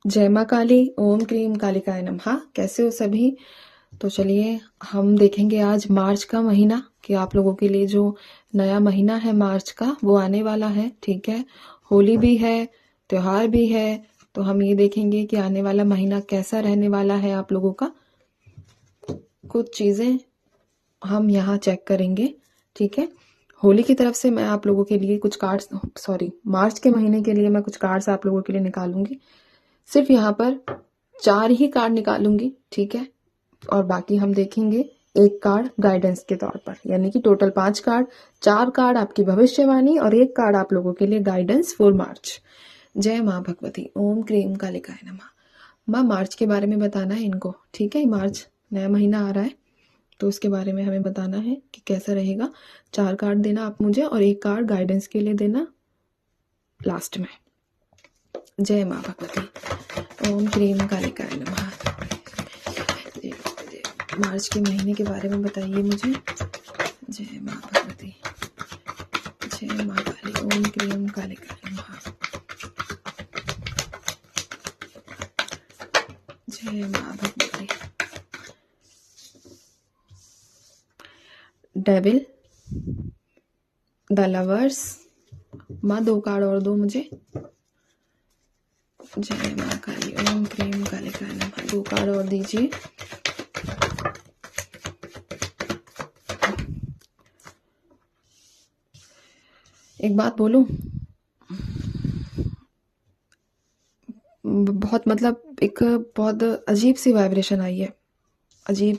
जय माँ काली, ओम क्रीम कालिकाय नमः। कैसे हो सभी? तो चलिए हम देखेंगे आज मार्च का महीना कि आप लोगों के लिए जो नया महीना है मार्च का वो आने वाला है। ठीक है, होली भी है, त्योहार भी है, तो हम ये देखेंगे कि आने वाला महीना कैसा रहने वाला है आप लोगों का। कुछ चीज़ें हम यहाँ चेक करेंगे। ठीक है, होली की तरफ से मैं आप लोगों के लिए कुछ कार्ड्स, मार्च के महीने के लिए मैं कुछ कार्ड्स आप लोगों के लिए निकालूंगी। सिर्फ यहाँ पर 4 ही कार्ड निकालूंगी, ठीक है, और बाकी हम देखेंगे एक कार्ड गाइडेंस के तौर पर, यानी कि टोटल 5 कार्ड, 4 कार्ड आपकी भविष्यवाणी और एक कार्ड आप लोगों के लिए गाइडेंस फॉर मार्च। जय माँ भगवती, ओम क्रीम कालिकाय नमः। माँ मार्च के बारे में बताना है इनको, ठीक है, मार्च नया महीना आ रहा है तो उसके बारे में हमें बताना है कि कैसा रहेगा। 4 कार्ड देना आप मुझे और एक कार्ड गाइडेंस के लिए देना लास्ट में। जय माँ भगवती, ओम क्रीम कालिकाय नमः। मार्च के महीने के बारे में बताइए मुझे। जय माँ भगवती, जय माँ काली, ओम क्रीम कालिकाय नमः। जय माँ भगवती। Devil, the lovers. माँ 2 कार्ड और दो मुझे। जय माँ काली, ओम क्रीम कालिकाय नमः। 2 कार्ड और दीजिए। एक बात बोलूं, बहुत एक बहुत अजीब सी वाइब्रेशन आई है। अजीब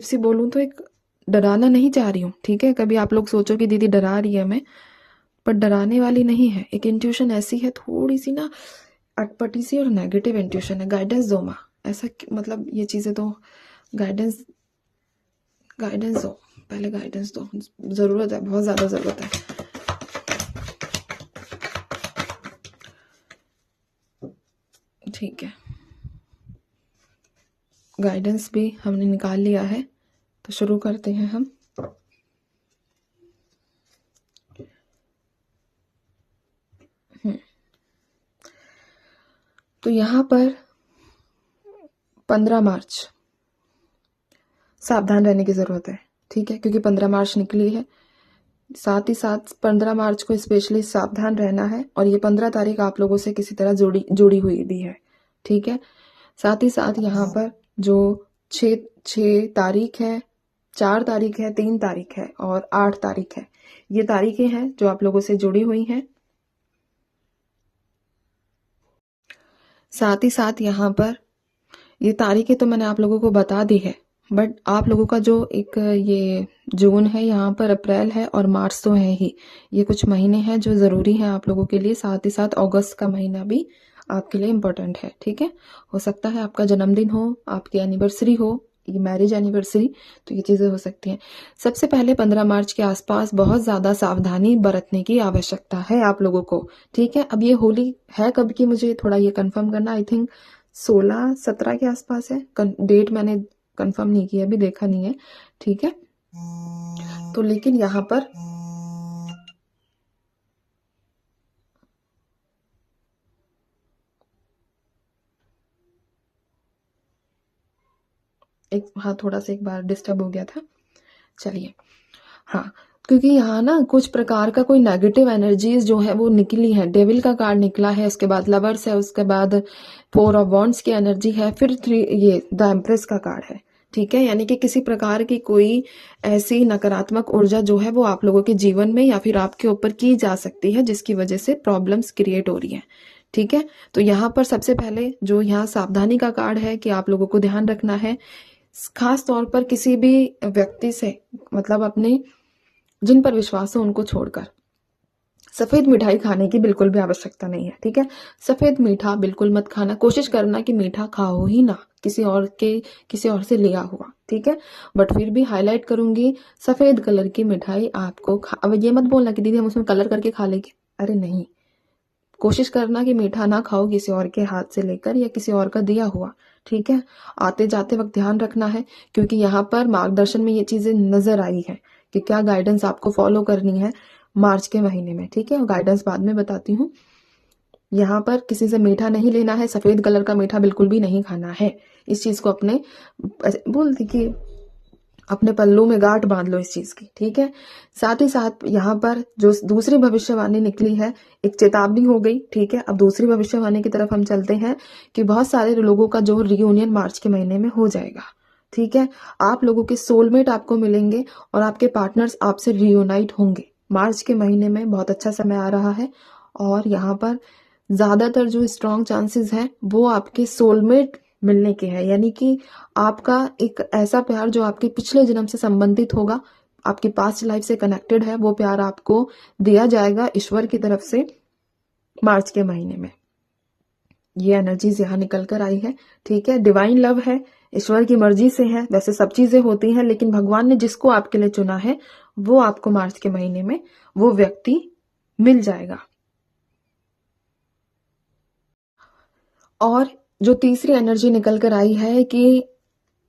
सी बोलूं तो एक डराना नहीं चाह रही हूँ, ठीक है। कभी आप लोग सोचो कि दीदी डरा रही है हमें, पर डराने वाली नहीं है। एक इंट्यूशन ऐसी है, थोड़ी सी ना अटपटी सी और नेगेटिव इंट्यूशन है। गाइडेंस दो माँ, ऐसा ये चीज़ें तो गाइडेंस दो, पहले गाइडेंस दो। ज़रूरत है, बहुत ज़्यादा ज़रूरत है। ठीक है, गाइडेंस भी हमने निकाल लिया है, तो शुरू करते हैं हम। तो यहाँ पर 15 मार्च सावधान रहने की ज़रूरत है, ठीक है, क्योंकि 15 मार्च निकली है। साथ ही साथ 15 मार्च को स्पेशली सावधान रहना है, और ये 15 तारीख आप लोगों से किसी तरह जुड़ी हुई भी है, ठीक है। साथ ही साथ यहाँ पर जो 6 तारीख है, 4 तारीख है, 3 तारीख है और 8 तारीख है, ये तारीखें हैं जो आप लोगों से जुड़ी हुई हैं। साथ ही साथ यहाँ पर ये तारीखें तो मैंने आप लोगों को बता दी है, बट आप लोगों का जो एक ये जून है, यहाँ पर अप्रैल है और मार्च तो है ही, ये कुछ महीने हैं जो ज़रूरी हैं आप लोगों के लिए। साथ ही साथ अगस्त का महीना भी आपके लिए इम्पोर्टेंट है, ठीक है। हो सकता है आपका जन्मदिन हो, आपकी एनिवर्सरी हो, ये मैरिज एनिवर्सरी, तो ये चीज़ें हो सकती हैं। सबसे पहले 15 मार्च के आसपास बहुत ज़्यादा सावधानी बरतने की आवश्यकता है आप लोगों को, ठीक है। अब ये होली है कब की, मुझे थोड़ा ये कंफर्म करना। आई थिंक 16-17 के आसपास है, डेट मैंने कंफर्म नहीं किया, अभी देखा नहीं है, ठीक है। तो लेकिन यहाँ पर थोड़ा सा एक बार डिस्टर्ब हो गया था, चलिए। हाँ, क्योंकि यहाँ ना कुछ प्रकार का कोई नेगेटिव एनर्जीज जो है वो निकली है। डेविल का कार्ड निकला है, उसके बाद लवर्स है, उसके बाद 4 ऑफ वॉन्ड्स की एनर्जी है, फिर 3 ये द एम्प्रेस का कार्ड है, ठीक है। यानी कि किसी प्रकार की कोई ऐसी नकारात्मक ऊर्जा जो है वो आप लोगों के जीवन में या फिर आपके ऊपर की जा सकती है, जिसकी वजह से प्रॉब्लम्स क्रिएट हो रही हैं, ठीक है। तो यहाँ पर सबसे पहले जो यहाँ सावधानी का कार्ड है कि आप लोगों को ध्यान रखना है, खास तौर पर किसी भी व्यक्ति से, अपने जिन पर विश्वास हो उनको छोड़कर सफेद मिठाई खाने की बिल्कुल भी आवश्यकता नहीं है, ठीक है। सफेद मीठा बिल्कुल मत खाना, कोशिश करना कि मीठा खाओ ही ना, किसी और से लिया हुआ, ठीक है। बट फिर भी हाईलाइट करूंगी, सफेद कलर की मिठाई आपको अब ये मत बोलना कि दीदी हम उसमें कलर करके खा लेंगे, अरे नहीं। कोशिश करना कि मीठा ना खाओ किसी और के हाथ से लेकर या किसी और का दिया हुआ, ठीक है। आते जाते वक्त ध्यान रखना है, क्योंकि यहाँ पर मार्गदर्शन में ये चीजें नजर आई है कि क्या गाइडेंस आपको फॉलो करनी है मार्च के महीने में, ठीक है। गाइडेंस बाद में बताती हूँ। यहाँ पर किसी से मीठा नहीं लेना है, सफेद कलर का मीठा बिल्कुल भी नहीं खाना है। इस चीज को अपने बोल देखिए अपने पल्लू में गांठ बांध लो इस चीज की, ठीक है। साथ ही साथ यहाँ पर जो दूसरी भविष्यवाणी निकली है, एक चेतावनी हो गई, ठीक है। अब दूसरी भविष्यवाणी की तरफ हम चलते हैं कि बहुत सारे लोगों का जो रियूनियन मार्च के महीने में हो जाएगा, ठीक है। आप लोगों के सोलमेट आपको मिलेंगे और आपके पार्टनर्स आपसे रियूनाइट होंगे। मार्च के महीने में बहुत अच्छा समय आ रहा है और यहाँ पर ज्यादातर जो स्ट्रॉन्ग चांसेस हैं वो आपके सोलमेट मिलने के हैं, यानी कि आपका एक ऐसा प्यार जो आपके पिछले जन्म से संबंधित होगा, आपकी पास्ट लाइफ से कनेक्टेड है, वो प्यार आपको दिया जाएगा ईश्वर की तरफ से मार्च के महीने में। ये एनर्जीज यहाँ निकल कर आई है, ठीक है। डिवाइन लव है, ईश्वर की मर्जी से है। वैसे सब चीजें होती हैं, लेकिन भगवान ने जिसको आपके लिए चुना है वो आपको मार्च के महीने में वो व्यक्ति मिल जाएगा। और जो तीसरी एनर्जी निकल कर आई है कि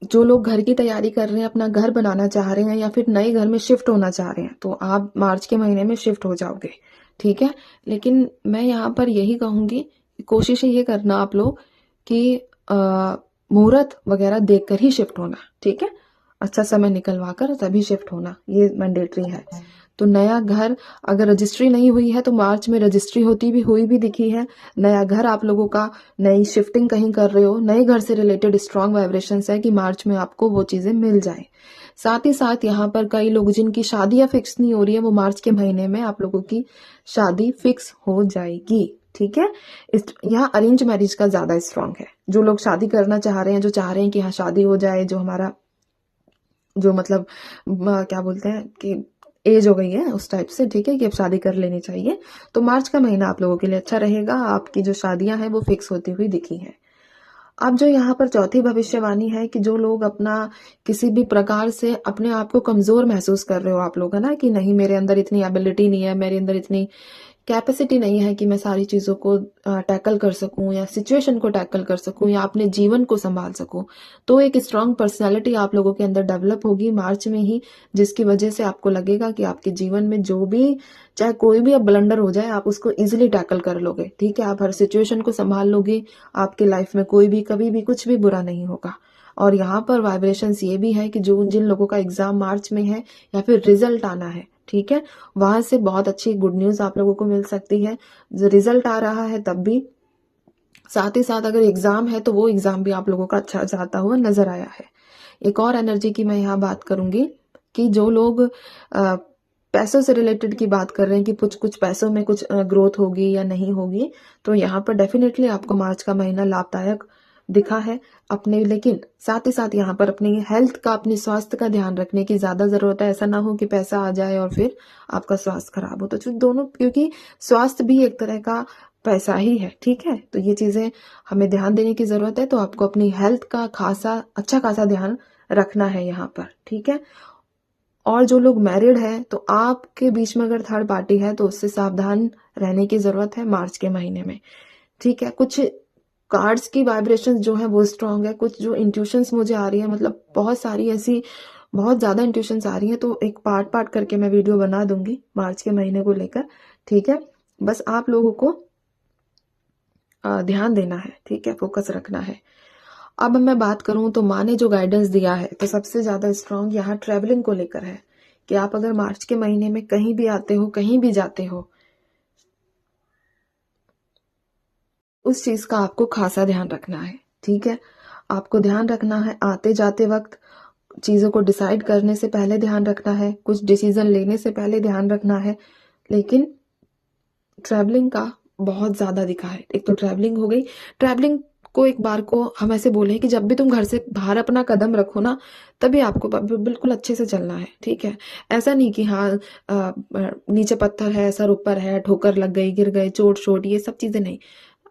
जो लोग घर की तैयारी कर रहे हैं, अपना घर बनाना चाह रहे हैं या फिर नए घर में शिफ्ट होना चाह रहे हैं, तो आप मार्च के महीने में शिफ्ट हो जाओगे, ठीक है। लेकिन मैं यहाँ पर यही कहूंगी, कोशिश ये करना आप लोग कि मुहूर्त वगैरह देखकर ही शिफ्ट होना, ठीक है। अच्छा समय निकलवा कर तभी शिफ्ट होना, ये मैंडेटरी है। तो नया घर अगर रजिस्ट्री नहीं हुई है तो मार्च में रजिस्ट्री हुई भी दिखी है। नया घर आप लोगों का, नई शिफ्टिंग कहीं कर रहे हो, नए घर से रिलेटेड स्ट्रांग वाइब्रेशंस है कि मार्च में आपको वो चीजें मिल जाए। साथ ही साथ यहाँ पर कई लोग जिनकी शादियां फिक्स नहीं हो रही है, वो मार्च के महीने में आप लोगों की शादी फिक्स हो जाएगी, ठीक है। यहाँ अरेंज मैरिज का ज्यादा स्ट्रांग है। जो लोग शादी करना चाह रहे हैं, जो चाह रहे हैं कि हाँ शादी हो जाए, जो हमारा जो मतलब क्या बोलते हैं कि एज हो गई है उस टाइप से, ठीक है, कि अब शादी कर लेनी चाहिए, तो मार्च का महीना आप लोगों के लिए अच्छा रहेगा। आपकी जो शादियां हैं वो फिक्स होती हुई दिखी हैं। अब जो यहाँ पर चौथी भविष्यवाणी है कि जो लोग अपना किसी भी प्रकार से अपने आप को कमजोर महसूस कर रहे हो आप लोग, है ना, कि नहीं मेरे अंदर इतनी एबिलिटी नहीं है, मेरे अंदर इतनी कैपेसिटी नहीं है कि मैं सारी चीजों को टैकल कर सकूं या सिचुएशन को टैकल कर सकूं या अपने जीवन को संभाल सकूं, तो एक स्ट्रांग पर्सनालिटी आप लोगों के अंदर डेवलप होगी मार्च में ही, जिसकी वजह से आपको लगेगा कि आपके जीवन में जो भी चाहे कोई भी अब ब्लंडर हो जाए आप उसको इजिली टैकल कर लोगे, ठीक है। आप हर सिचुएशन को संभाल लोगे, आपके लाइफ में कोई भी कभी भी कुछ भी बुरा नहीं होगा। और यहाँ पर वाइब्रेशंस ये भी है कि जो जिन लोगों का एग्जाम मार्च में है या फिर रिजल्ट आना है, ठीक है, वहां से बहुत अच्छी गुड न्यूज आप लोगों को मिल सकती है। रिजल्ट आ रहा है तब भी, साथ ही साथ अगर एग्जाम है तो वो एग्जाम भी आप लोगों का अच्छा जाता हुआ नजर आया है। एक और एनर्जी की मैं यहाँ बात करूंगी कि जो लोग पैसों से रिलेटेड की बात कर रहे हैं कि कुछ कुछ पैसों में कुछ ग्रोथ होगी या नहीं होगी, तो यहाँ पर डेफिनेटली आपको मार्च का महीना लाभदायक दिखा है अपने, लेकिन साथ ही साथ यहाँ पर अपनी हेल्थ का, अपने स्वास्थ्य का ध्यान रखने की ज्यादा जरूरत है। ऐसा ना हो कि पैसा आ जाए और फिर आपका स्वास्थ्य खराब हो, तो दोनों, क्योंकि स्वास्थ्य भी एक तरह का पैसा ही है, ठीक है। तो ये चीजें हमें ध्यान देने की जरूरत है। तो आपको अपनी हेल्थ का अच्छा खासा ध्यान रखना है यहाँ पर, ठीक है। और जो लोग मैरिड हैं तो आपके बीच में अगर थर्ड पार्टी है तो उससे सावधान रहने की जरूरत है मार्च के महीने में, ठीक है। कुछ कार्ड्स की वाइब्रेशंस जो है वो स्ट्रांग है, कुछ जो इंट्यूशंस मुझे आ रही है, मतलब बहुत सारी ऐसी बहुत ज्यादा इंट्यूशंस आ रही है, तो एक पार्ट करके मैं वीडियो बना दूंगी मार्च के महीने को लेकर, ठीक है। बस आप लोगों को ध्यान देना है, ठीक है, फोकस रखना है। अब मैं बात करूं तो माँ ने जो गाइडेंस दिया है तो सबसे ज्यादा स्ट्रांग यहाँ ट्रेवलिंग को लेकर है कि आप अगर मार्च के महीने में कहीं भी आते हो, कहीं भी जाते हो, उस चीज का आपको खासा ध्यान रखना है, ठीक है। आपको ध्यान रखना है आते जाते वक्त, चीजों को डिसाइड करने से पहले ध्यान रखना है, कुछ डिसीजन लेने से पहले ध्यान रखना है। लेकिन ट्रैवलिंग का बहुत ज्यादा दिखा है। एक तो ट्रैवलिंग हो गई, ट्रैवलिंग को एक बार को हम ऐसे बोले कि जब भी तुम घर से बाहर अपना कदम रखो ना, तभी आपको बिल्कुल अच्छे से चलना है, ठीक है। ऐसा नहीं कि हाँ नीचे पत्थर है, सर ऊपर है, ठोकर लग गई, गिर गए, चोट, ये सब चीजें नहीं।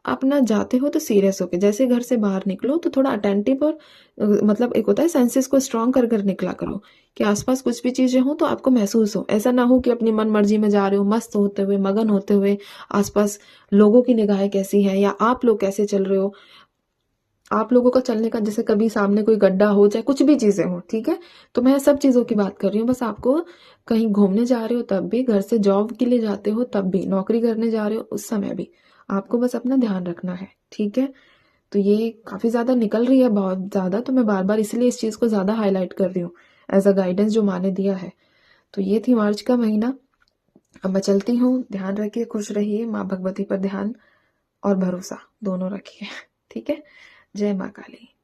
अपना जाते हो तो सीरियस होके, जैसे घर से बाहर निकलो तो थोड़ा अटेंटिव और मतलब एक होता है सेंसेस को स्ट्रांग कर कर निकला करो कि आसपास कुछ भी चीजें हो तो आपको महसूस हो। ऐसा ना हो कि अपनी मन मर्जी में जा रहे हो, मस्त होते हुए, मगन होते हुए, आसपास लोगों की निगाहें कैसी है या आप लोग कैसे चल रहे हो, आप लोगों का चलने का, जैसे कभी सामने कोई गड्ढा हो, चाहे कुछ भी चीजें हो, ठीक है। तो मैं सब चीजों की बात कर रही हूँ। बस आपको कहीं घूमने जा रहे हो तब भी, घर से जॉब के लिए जाते हो तब भी, नौकरी करने जा रहे हो उस समय भी, आपको बस अपना ध्यान रखना है, ठीक है। तो ये काफ़ी ज़्यादा निकल रही है, बहुत ज़्यादा, तो मैं बार बार इसलिए इस चीज़ को ज़्यादा हाईलाइट कर रही हूँ एज अ गाइडेंस जो माँ ने दिया है। तो ये थी मार्च का महीना। अब मैं चलती हूँ, ध्यान रखिए, खुश रहिए, माँ भगवती पर ध्यान और भरोसा दोनों रखिए। ठीक है। जय माँ काली।